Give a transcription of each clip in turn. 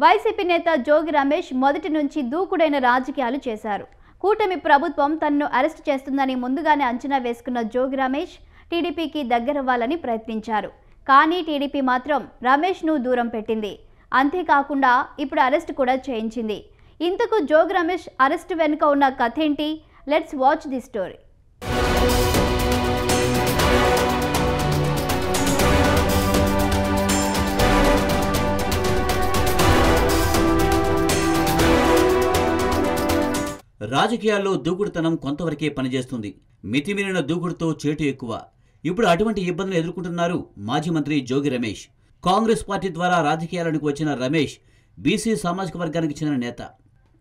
YCP నేత జోగి రమేష్ మొదటి నుంచి దూకుడైన రాజకీయాలు చేశారు. కూటమి ప్రభుత్వం తనను అరెస్ట్ చేస్తుందని ముందుగానే అంచనా వేసుకున్న జోగి రమేష్ టీడీపీకి దగ్గరవ్వాలని ప్రయత్నించారు. కానీ టీడీపీ మాత్రం రమేష్ను దూరం పెట్టింది. అంతేకాకుండా ఇప్పుడు అరెస్ట్ కూడా చేయించింది. ఇంతకు జోగి రమేష్ అరెస్ట్ వెనుక ఉన్న కథ ఏంటి? Let's watch the story. రాజకీయాల్లో దూకుడుతనం కొంతవరకే పనిచేస్తుంది. మితిమీరిన దూకుడుతో చేటు ఎక్కువ. ఇప్పుడు అటువంటి ఇబ్బందులు ఎదుర్కొంటున్నారు మాజీ మంత్రి జోగి రమేష్. కాంగ్రెస్ పార్టీ ద్వారా రాజకీయాలకు వచ్చిన రమేష్ బీసీ సామాజిక వర్గానికి చెందిన నేత.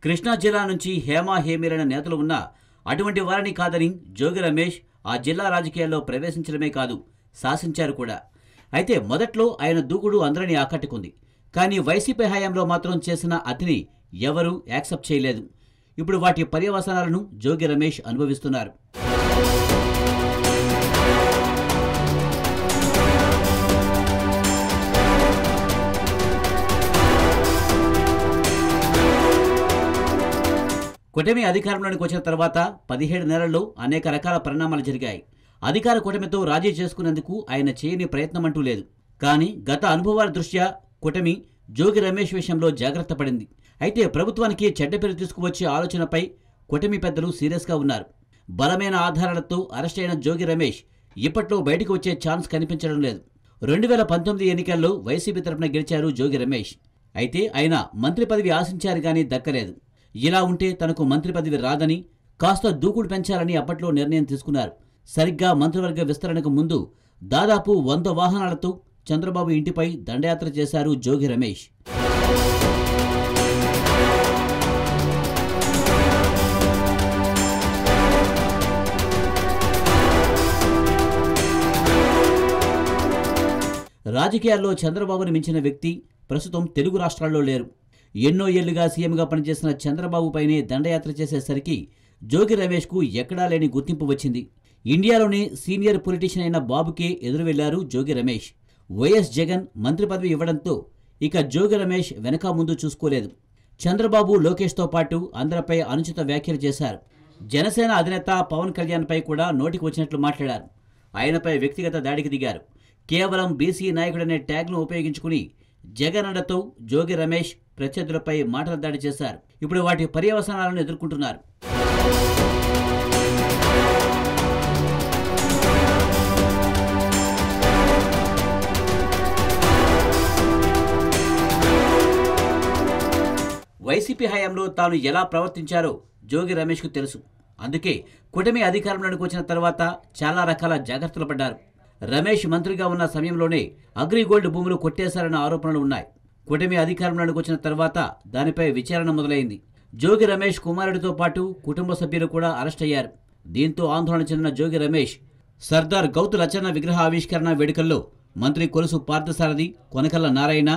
కృష్ణా జిల్లా నుంచి హేమీలైన నేతలు ఉన్నా అటువంటి వారిని కాదని జోగి రమేష్ ఆ జిల్లా రాజకీయాల్లో ప్రవేశించడమే కాదు, శాసించారు కూడా. అయితే మొదట్లో ఆయన దూకుడు అందరినీ ఆకట్టుకుంది. కానీ వైసీపీ హయాంలో మాత్రం చేసిన అతిని ఎవరూ యాక్సెప్ట్ చేయలేదు. ఇప్పుడు వాటి పర్యవసానాలను జోగి రమేష్ అనుభవిస్తున్నారు. కూటమి అధికారంలోకి వచ్చిన తర్వాత 17 నెలల్లో అనేక రకాల పరిణామాలు జరిగాయి. అధికార కూటమితో రాజీ చేసుకునేందుకు ఆయన చేయని ప్రయత్నం అంటూ లేదు. కానీ గత అనుభవాల దృష్ట్యా కూటమి జోగి రమేష్ విషయంలో జాగ్రత్త పడింది. అయితే ప్రభుత్వానికి చెడ్డ పేరు తీసుకువచ్చే ఆలోచనపై కూటమి పెద్దలు సీరియస్గా ఉన్నారు. బలమైన ఆధారాలతో అరెస్ట్ అయిన జోగి రమేష్ ఇప్పట్లో బయటకు వచ్చే ఛాన్స్ కనిపించడం లేదు. 2019 ఎన్నికల్లో వైసీపీ తరఫున గెలిచారు జోగి రమేష్. అయితే ఆయన మంత్రి పదవి ఆశించారు కానీ దక్కలేదు. ఇలా ఉంటే తనకు మంత్రి పదవి రాదని, కాస్త దూకుడు పెంచాలని అప్పట్లో నిర్ణయం తీసుకున్నారు. సరిగ్గా మంత్రివర్గ విస్తరణకు ముందు దాదాపు 100 వాహనాలతో చంద్రబాబు ఇంటిపై దండయాత్ర చేశారు జోగి రమేష్. రాజకీయాల్లో చంద్రబాబును మించిన వ్యక్తి ప్రస్తుతం తెలుగు రాష్ట్రాల్లో లేరు. ఎన్నో ఏళ్లుగా సీఎంగా పనిచేసిన చంద్రబాబుపైనే దండయాత్ర చేసేసరికి జోగి రమేష్కు ఎక్కడా లేని గుర్తింపు వచ్చింది. ఇండియాలోనే సీనియర్ పొలిటీషియన్ అయిన బాబుకే ఎదురు వెళ్లారు జోగి రమేష్. వైఎస్ జగన్ మంత్రి పదవి ఇవ్వడంతో ఇక జోగి రమేష్ వెనక ముందు చూసుకోలేదు. చంద్రబాబు, లోకేష్తో పాటు అందరిపై అనుచిత వ్యాఖ్యలు చేశారు. జనసేన అధినేత పవన్ కళ్యాణ్పై కూడా నోటికి వచ్చినట్లు మాట్లాడారు. ఆయనపై వ్యక్తిగత దాడికి దిగారు. కేవలం బీసీ నాయకుడనే ట్యాగ్ను ఉపయోగించుకుని జగన్ అండతో జోగి రమేష్ ప్రత్యర్థులపై మాటల దాడి చేశారు. ఇప్పుడు వాటి పర్యవసానాలను ఎదుర్కొంటున్నారు. వైసీపీ హయాంలో తాను ఎలా ప్రవర్తించారో జోగి రమేష్కు తెలుసు. అందుకే కూటమి అధికారంలోకి వచ్చిన తర్వాత చాలా రకాల జాగ్రత్తలు పడ్డారు. రమేష్ మంత్రిగా ఉన్న సమయంలోనే అగ్రిగోల్డ్ భూములు కొట్టేశారన్న ఆరోపణలు ఉన్నాయి. కూటమి అధికారంలోకి వచ్చిన తర్వాత దానిపై విచారణ మొదలైంది. జోగి రమేష్ కుమారుడితో పాటు కుటుంబ సభ్యులు కూడా అరెస్ట్ అయ్యారు. దీంతో ఆందోళన చెందిన జోగి రమేష్ సర్దార్ గౌతు లచ్చన్న విగ్రహ ఆవిష్కరణ వేడుకల్లో మంత్రి కొలుసు పార్థసారథి, కొనకల్ల నారాయణ,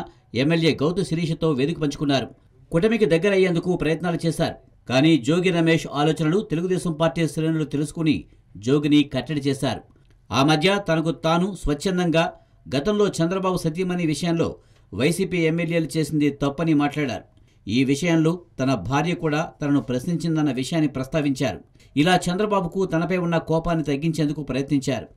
ఎమ్మెల్యే గౌతు శిరీషతో వేదిక పంచుకున్నారు. కూటమికి దగ్గరయ్యేందుకు ప్రయత్నాలు చేశారు. కానీ జోగి రమేష్ ఆలోచనలు తెలుగుదేశం పార్టీ శ్రేణులు తెలుసుకుని జోగిని కట్టడి చేశారు. ఆ మధ్య తనకు తాను స్వచ్ఛందంగా గతంలో చంద్రబాబు సతీమణి విషయంలో వైసీపీ ఎమ్మెల్యేలు చేసింది తప్పని మాట్లాడారు. ఈ విషయంలో తన భార్య కూడా తనను ప్రశ్నించిందన్న విషయాన్ని ప్రస్తావించారు. ఇలా చంద్రబాబుకు తనపై ఉన్న కోపాన్ని తగ్గించేందుకు ప్రయత్నించారు.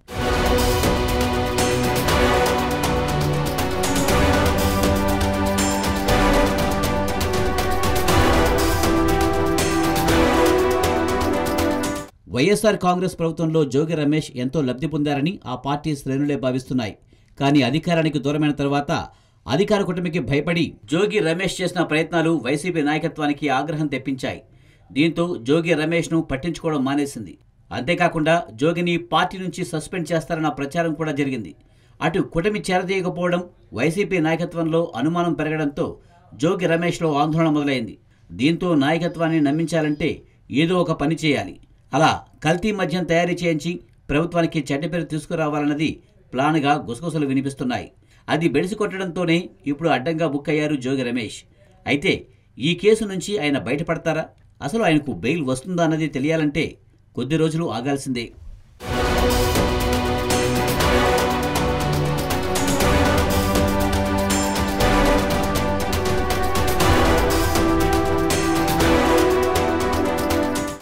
వైఎస్ఆర్ కాంగ్రెస్ ప్రభుత్వంలో జోగి రమేష్ ఎంతో లబ్ధి పొందారని ఆ పార్టీ శ్రేణులే భావిస్తున్నాయి. కానీ అధికారానికి దూరమైన తర్వాత అధికార కూటమికి భయపడి జోగి రమేష్ చేసిన ప్రయత్నాలు వైసీపీ నాయకత్వానికి ఆగ్రహం తెప్పించాయి. దీంతో జోగి రమేష్ను పట్టించుకోవడం మానేసింది. అంతేకాకుండా జోగిని పార్టీ నుంచి సస్పెండ్ చేస్తారన్న ప్రచారం కూడా జరిగింది. అటు కూటమి చేరదీయకపోవడం, వైసీపీ నాయకత్వంలో అనుమానం పెరగడంతో జోగి రమేష్లో ఆందోళన మొదలైంది. దీంతో నాయకత్వాన్ని నమ్మించాలంటే ఏదో ఒక పని చేయాలి. అలా కల్తీ మద్యం తయారీ చేయించి ప్రభుత్వానికి చెడ్డ పేరు తీసుకురావాలన్నది ప్లాన్గా గుసగుసలు వినిపిస్తున్నాయి. అది బెడిసి కొట్టడంతోనే ఇప్పుడు అడ్డంగా బుక్ అయ్యారు జోగి రమేష్. అయితే ఈ కేసు నుంచి ఆయన బయటపడతారా? అసలు ఆయనకు బెయిల్ వస్తుందా అన్నది తెలియాలంటే కొద్ది రోజులు ఆగాల్సిందే.